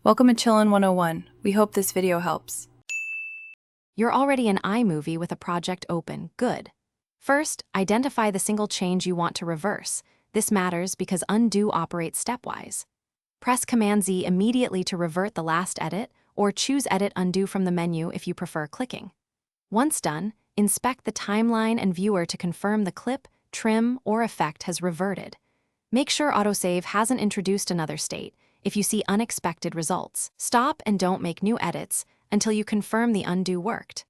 Welcome to Chillin' 101. We hope this video helps. You're already in Imovie with a project open. Good. First, identify the single change you want to reverse. This matters because undo operates stepwise. Press Command-Z immediately to revert the last edit, or choose Edit Undo from the menu if you prefer clicking. Once done, inspect the timeline and viewer to confirm the clip, trim, or effect has reverted. Make sure autosave hasn't introduced another state. If you see unexpected results, stop and don't make new edits until you confirm the undo worked.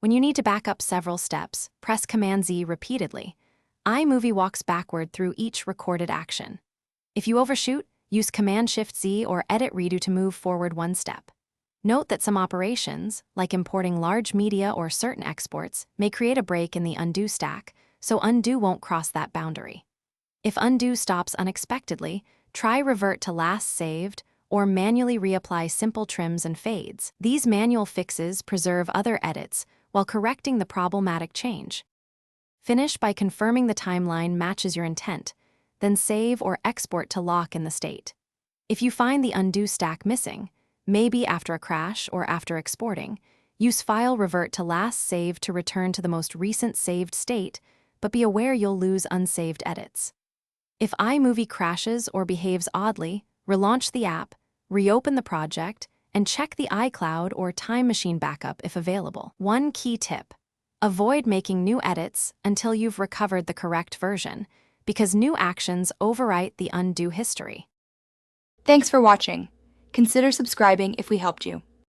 When you need to back up several steps, press Command-Z repeatedly. Imovie walks backward through each recorded action. If you overshoot, use Command-Shift-Z or Edit Redo to move forward one step. Note that some operations, like importing large media or certain exports, may create a break in the undo stack, so undo won't cross that boundary. If undo stops unexpectedly, try revert to last saved or manually reapply simple trims and fades. These manual fixes preserve other edits while correcting the problematic change. Finish by confirming the timeline matches your intent, then save or export to lock in the state. If you find the undo stack missing, maybe after a crash or after exporting, use File Revert to last saved to return to the most recent saved state, but be aware you'll lose unsaved edits. If Imovie crashes or behaves oddly, relaunch the app, reopen the project, and check the iCloud or Time Machine backup if available. One key tip: avoid making new edits until you've recovered the correct version, because new actions overwrite the undo history. Thanks for watching. Consider subscribing if we helped you.